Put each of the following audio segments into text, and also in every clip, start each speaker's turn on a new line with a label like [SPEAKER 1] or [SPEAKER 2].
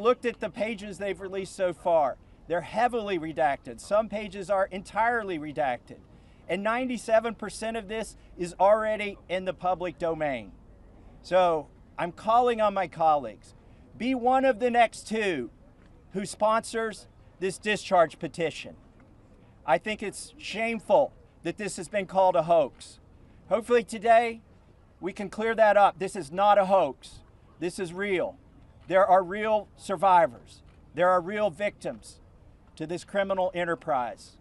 [SPEAKER 1] looked at the pages they've released so far. They're heavily redacted. Some pages are entirely redacted. And 97% of this is already in the public domain. So I'm calling on my colleagues. Be one of the next two who sponsors this discharge petition. I think it's shameful that this has been called a hoax. Hopefully today we can clear that up. This is not a hoax. This is real. There are real survivors. There are real victims to this criminal enterprise.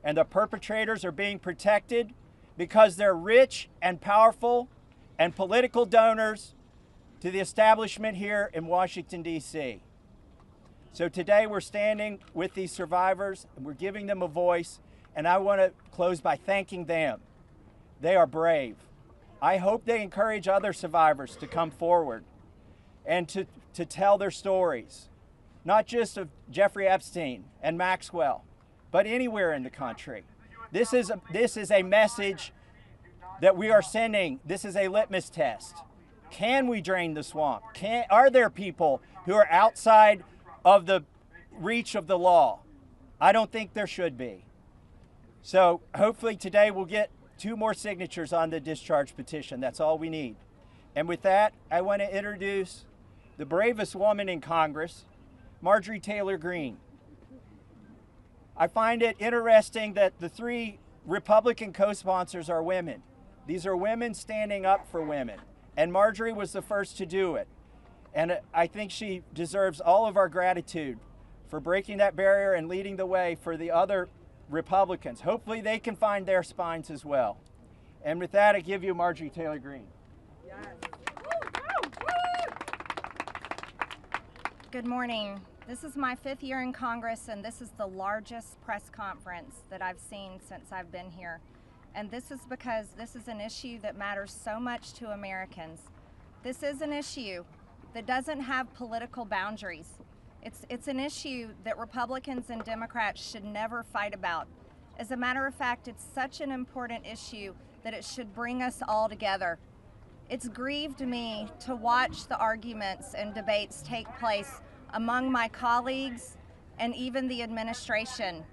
[SPEAKER 1] And the perpetrators are being protected because they're rich and powerful and political donors to the establishment here in Washington, D.C. So today we're standing with these survivors and we're giving them a voice, and I want to close by thanking them. They are brave. I hope they encourage other survivors to come forward and to tell their stories, not just of Jeffrey Epstein and Maxwell, but anywhere in the country. This is a message that we are sending. This is a litmus test. Can we drain the swamp? Are there people who are outside of the reach of the law? I don't think there should be. So hopefully today we'll get 2 more signatures on the discharge petition. That's all we need. And with that, I want to introduce the bravest woman in Congress, Marjorie Taylor Greene. I find it interesting that the 3 Republican co-sponsors are women. These are women standing up for women. And Marjorie was the first to do it. And I think she deserves all of our gratitude for breaking that barrier and leading the way for the other Republicans. Hopefully they can find their spines as well. And with that, I give you Marjorie Taylor Greene.
[SPEAKER 2] Yes. Good morning. This is my 5th year in Congress, and this is the largest press conference that I've seen since I've been here. And this is because this is an issue that matters so much to Americans. This is an issue that doesn't have political boundaries. It's an issue that Republicans and Democrats should never fight about. As a matter of fact, it's such an important issue that it should bring us all together. It's grieved me to watch the arguments and debates take place among my colleagues and even the administration.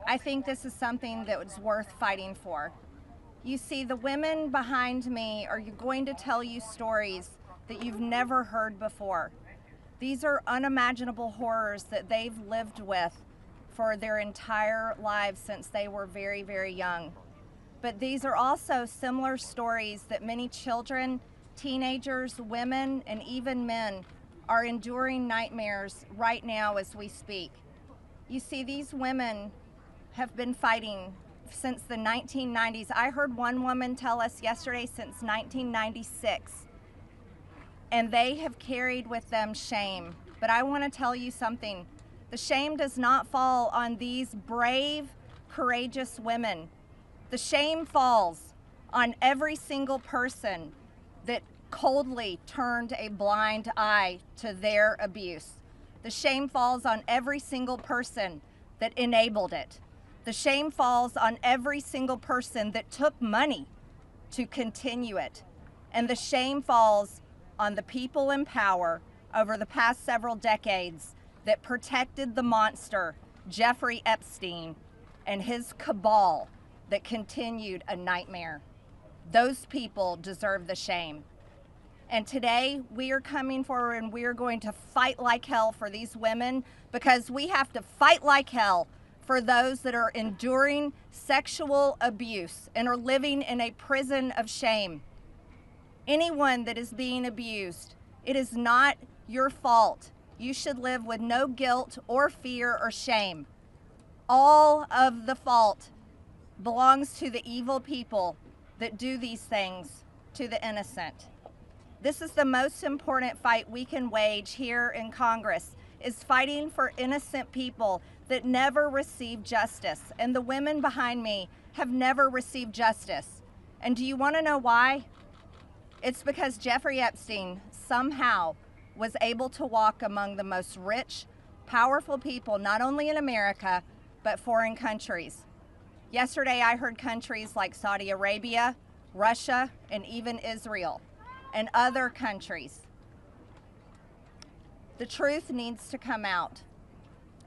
[SPEAKER 2] I think this is something that was worth fighting for. You see, the women behind me are going to tell you stories that you've never heard before. These are unimaginable horrors that they've lived with for their entire lives since they were very, very young. But these are also similar stories that many children, teenagers, women, and even men are enduring nightmares right now as we speak. You see, these women have been fighting since the 1990s. I heard one woman tell us yesterday since 1996. And they have carried with them shame. But I want to tell you something. The shame does not fall on these brave, courageous women. The shame falls on every single person that coldly turned a blind eye to their abuse. The shame falls on every single person that enabled it. The shame falls on every single person that took money to continue it. And the shame falls on the people in power over the past several decades that protected the monster, Jeffrey Epstein, and his cabal that continued a nightmare. Those people deserve the shame. And today we are coming forward and we are going to fight like hell for these women, because we have to fight like hell for those that are enduring sexual abuse and are living in a prison of shame. Anyone that is being abused, it is not your fault. You should live with no guilt or fear or shame. All of the fault belongs to the evil people that do these things to the innocent. This is the most important fight we can wage here in Congress, is fighting for innocent people that never receive justice. And the women behind me have never received justice. And do you want to know why? It's because Jeffrey Epstein somehow was able to walk among the most rich, powerful people, not only in America, but foreign countries. Yesterday, I heard countries like Saudi Arabia, Russia, and even Israel, and other countries The truth needs to come out,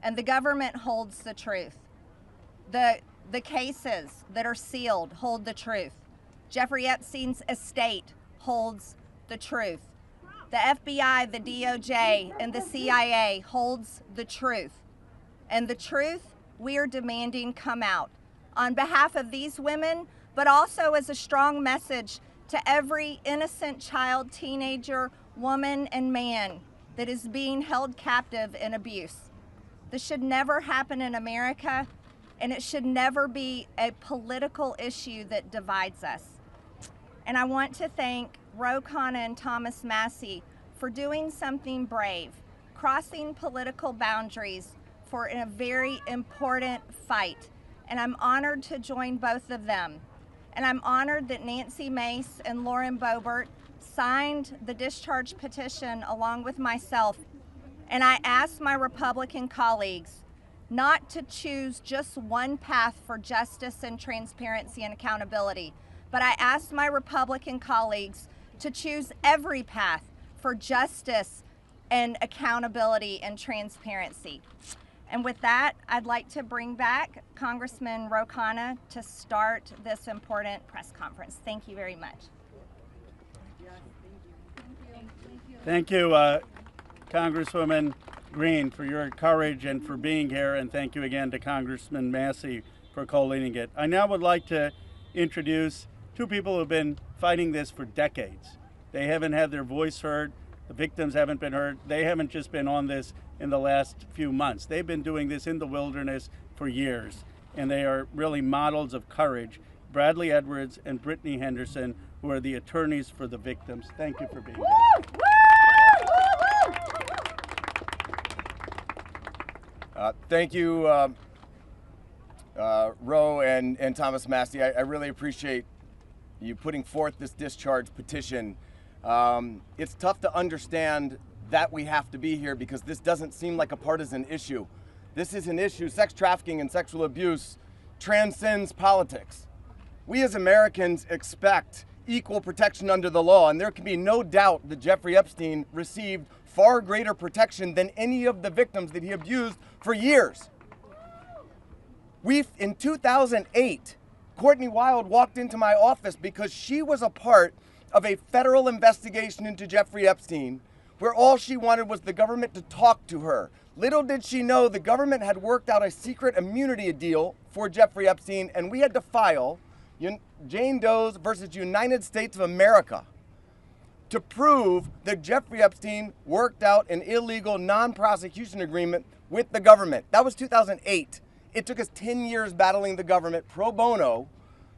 [SPEAKER 2] and the government holds the truth. The cases that are sealed hold the truth. Jeffrey Epstein's estate holds the truth. The FBI, the DOJ, and the CIA holds the truth. And the truth we are demanding come out on behalf of these women, but also as a strong message to every innocent child, teenager, woman, and man that is being held captive in abuse. This should never happen in America, and it should never be a political issue that divides us. And I want to thank Khanna and Thomas Massie for doing something brave, crossing political boundaries for a very important fight. And I'm honored to join both of them. And I'm honored that Nancy Mace and Lauren Boebert signed the discharge petition along with myself. And I asked my Republican colleagues not to choose just one path for justice and transparency and accountability, but I asked my Republican colleagues to choose every path for justice and accountability and transparency. And with that, I'd like to bring back Congressman Khanna to start this important press conference. Thank you very much.
[SPEAKER 3] Thank you, Congresswoman Green, for your courage and for being here, and thank you again to Congressman Massie for co-leading it. I now would like to introduce two people who have been fighting this for decades. They haven't had their voice heard. The victims haven't been heard. They haven't just been on this in the last few months. They've been doing this in the wilderness for years, and they are really models of courage. Bradley Edwards and Brittany Henderson, who are the attorneys for the victims. Thank you for being here.
[SPEAKER 4] Thank you, Ro and Thomas Massie. I really appreciate you putting forth this discharge petition. It's tough to understand that we have to be here because this doesn't seem like a partisan issue. This is an issue, sex trafficking and sexual abuse transcends politics. We as Americans expect equal protection under the law, and there can be no doubt that Jeffrey Epstein received far greater protection than any of the victims that he abused for years. In 2008, Courtney Wild walked into my office because she was a part of a federal investigation into Jeffrey Epstein, where all she wanted was the government to talk to her. Little did she know the government had worked out a secret immunity deal for Jeffrey Epstein, and we had to file Jane Doe's versus United States of America to prove that Jeffrey Epstein worked out an illegal non-prosecution agreement with the government. That was 2008. It took us 10 years battling the government pro bono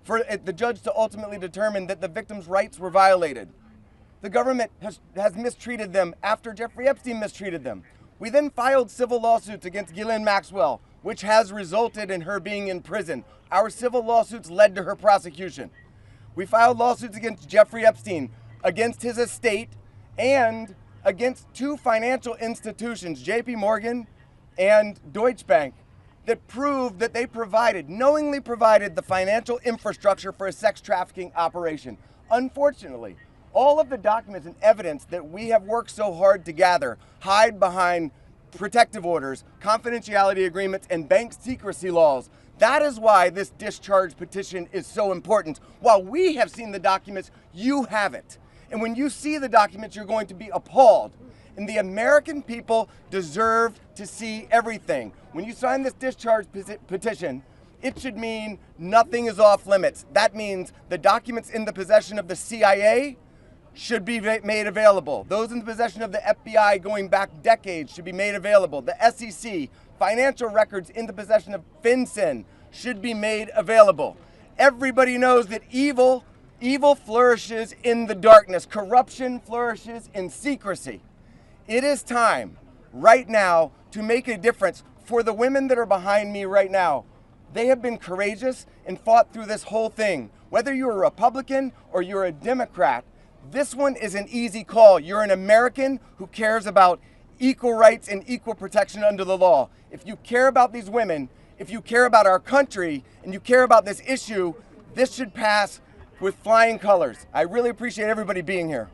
[SPEAKER 4] for the judge to ultimately determine that the victims' rights were violated. The government has mistreated them after Jeffrey Epstein mistreated them. We then filed civil lawsuits against Ghislaine Maxwell, which has resulted in her being in prison. Our civil lawsuits led to her prosecution. We filed lawsuits against Jeffrey Epstein, against his estate, and against two financial institutions, JP Morgan and Deutsche Bank, that proved that they knowingly provided the financial infrastructure for a sex trafficking operation. Unfortunately, all of the documents and evidence that we have worked so hard to gather hide behind protective orders, confidentiality agreements, and bank secrecy laws. That is why this discharge petition is so important. While we have seen the documents, you haven't. And when you see the documents, you're going to be appalled. And the American people deserve to see everything. When you sign this discharge petition, it should mean nothing is off limits. That means the documents in the possession of the CIA should be made available. Those in the possession of the FBI going back decades should be made available. The SEC, financial records in the possession of FinCEN should be made available. Everybody knows that evil flourishes in the darkness. Corruption flourishes in secrecy. It is time right now to make a difference for the women that are behind me right now. They have been courageous and fought through this whole thing. Whether you're a Republican or you're a Democrat, this one is an easy call. You're an American who cares about equal rights and equal protection under the law. If you care about these women, if you care about our country, and you care about this issue, this should pass with flying colors. I really appreciate everybody being here.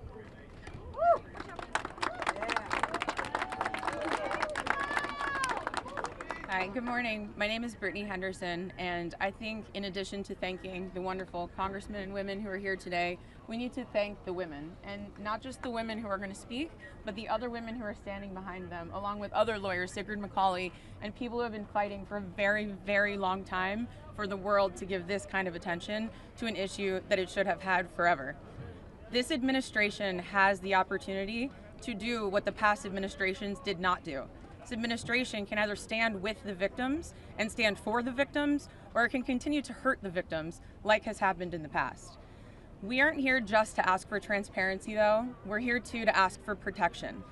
[SPEAKER 5] Hi, good morning. My name is Brittany Henderson, and I think in addition to thanking the wonderful congressmen and women who are here today, we need to thank the women, and not just the women who are going to speak, but the other women who are standing behind them, along with other lawyers, Sigrid McCauley, and people who have been fighting for a very, very long time for the world to give this kind of attention to an issue that it should have had forever. This administration has the opportunity to do what the past administrations did not do. This administration can either stand with the victims and stand for the victims, or it can continue to hurt the victims like has happened in the past. We aren't here just to ask for transparency, though. We're here too to ask for protection.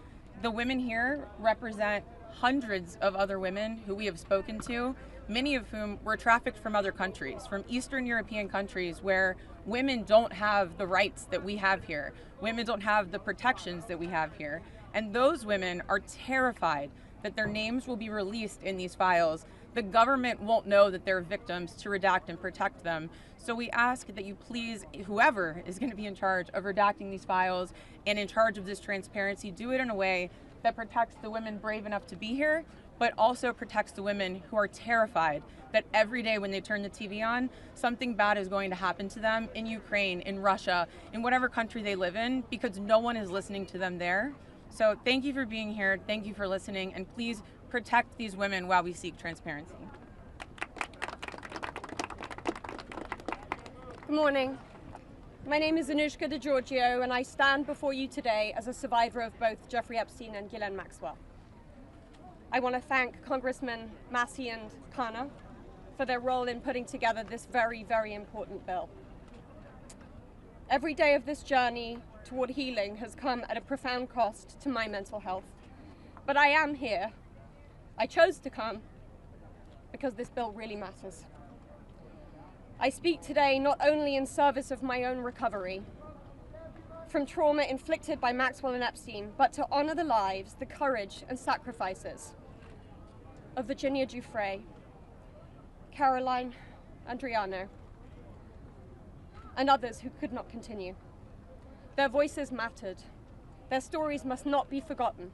[SPEAKER 5] The women here represent hundreds of other women who we have spoken to, many of whom were trafficked from other countries, from Eastern European countries where women don't have the rights that we have here. Women don't have the protections that we have here. And those women are terrified that their names will be released in these files. The government won't know that they're victims to redact and protect them. So we ask that you please, whoever is going to be in charge of redacting these files and in charge of this transparency, do it in a way that protects the women brave enough to be here, but also protects the women who are terrified that every day when they turn the TV on, something bad is going to happen to them in Ukraine, in Russia, in whatever country they live in, because no one is listening to them there. So thank you for being here, thank you for listening, and please protect these women while we seek transparency.
[SPEAKER 6] Good morning. My name is Anushka DeGiorgio, and I stand before you today as a survivor of both Jeffrey Epstein and Ghislaine Maxwell. I want to thank Congressmen Massie and Khanna for their role in putting together this very, very important bill. Every day of this journey toward healing has come at a profound cost to my mental health. But I am here. I chose to come because this bill really matters. I speak today not only in service of my own recovery from trauma inflicted by Maxwell and Epstein, but to honor the lives, the courage and sacrifices of Virginia Giuffre, Caroline Andriano, and others who could not continue. Their voices mattered. Their stories must not be forgotten.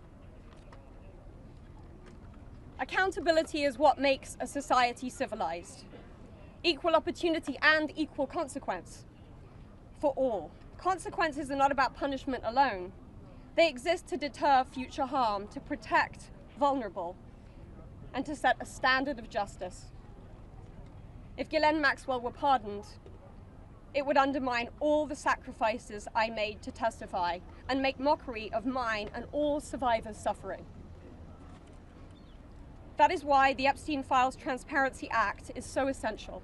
[SPEAKER 6] Accountability is what makes a society civilized. Equal opportunity and equal consequence for all. Consequences are not about punishment alone. They exist to deter future harm, to protect vulnerable, and to set a standard of justice. If Ghislaine Maxwell were pardoned, it would undermine all the sacrifices I made to testify and make mockery of mine and all survivors' suffering. That is why the Epstein Files Transparency Act is so essential.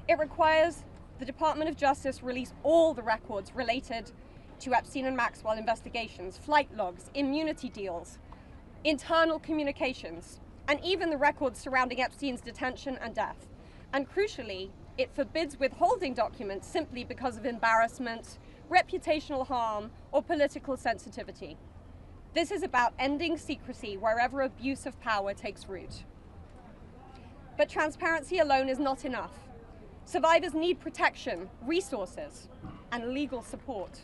[SPEAKER 6] It requires the Department of Justice release all the records related to Epstein and Maxwell investigations, flight logs, immunity deals, internal communications, and even the records surrounding Epstein's detention and death. And crucially, it forbids withholding documents simply because of embarrassment, reputational harm, or political sensitivity. This is about ending secrecy wherever abuse of power takes root. But transparency alone is not enough. Survivors need protection, resources, and legal support.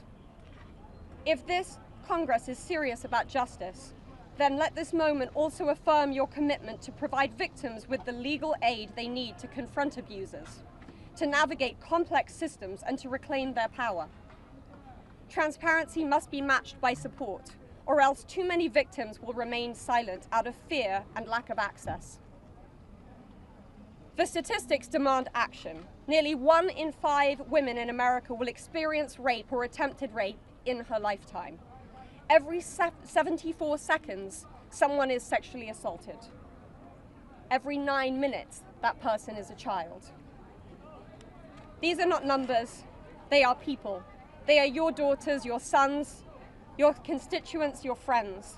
[SPEAKER 6] If this Congress is serious about justice, then let this moment also affirm your commitment to provide victims with the legal aid they need to confront abusers, to navigate complex systems, and to reclaim their power. Transparency must be matched by support, or else too many victims will remain silent out of fear and lack of access. The statistics demand action. Nearly 1 in 5 women in America will experience rape or attempted rape in her lifetime. Every 74 seconds, someone is sexually assaulted. Every 9 minutes, that person is a child. These are not numbers, they are people. They are your daughters, your sons, your constituents, your friends.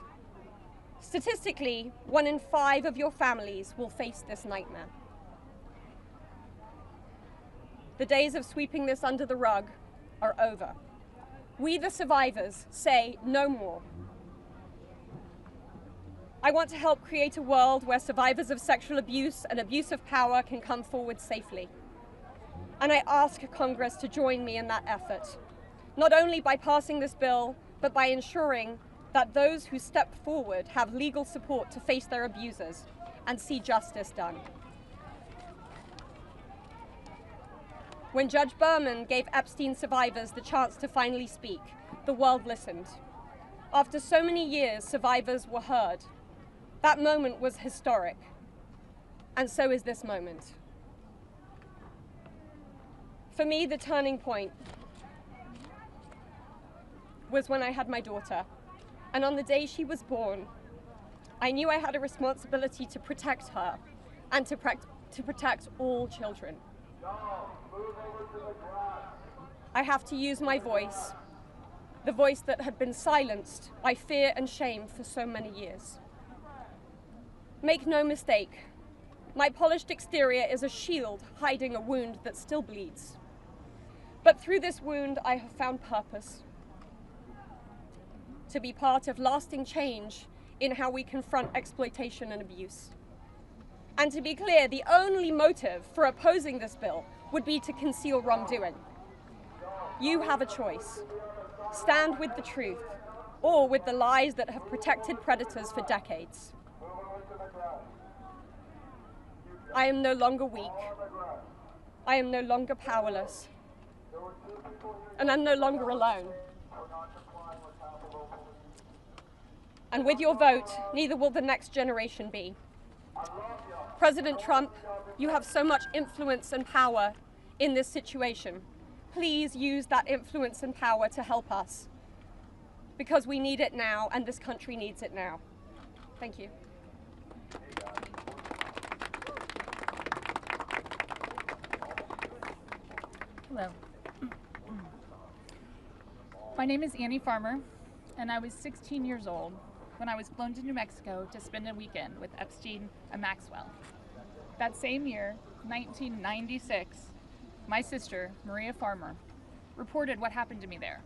[SPEAKER 6] Statistically, 1 in 5 of your families will face this nightmare. The days of sweeping this under the rug are over. We, the survivors, say no more. I want to help create a world where survivors of sexual abuse and abuse of power can come forward safely. And I ask Congress to join me in that effort, not only by passing this bill, but by ensuring that those who step forward have legal support to face their abusers, and see justice done. When Judge Berman gave Epstein survivors the chance to finally speak, the world listened. After so many years, survivors were heard. That moment was historic, and so is this moment. For me, the turning point was when I had my daughter, and on the day she was born, I knew I had a responsibility to protect her and to protect all children. I have to use my voice, the voice that had been silenced by fear and shame for so many years. Make no mistake, my polished exterior is a shield hiding a wound that still bleeds. But through this wound, I have found purpose. To be part of lasting change in how we confront exploitation and abuse. And to be clear, the only motive for opposing this bill would be to conceal wrongdoing. You have a choice. Stand with the truth, or with the lies that have protected predators for decades. I am no longer weak. I am no longer powerless. And I'm no longer alone. And with your vote, neither will the next generation be. President Trump, you have so much influence and power in this situation. Please use that influence and power to help us, because we need it now and this country needs it now. Thank you.
[SPEAKER 7] Hello. My name is Annie Farmer, and I was 16 years old when I was flown to New Mexico to spend a weekend with Epstein and Maxwell. That same year, 1996, my sister, Maria Farmer, reported what happened to me there.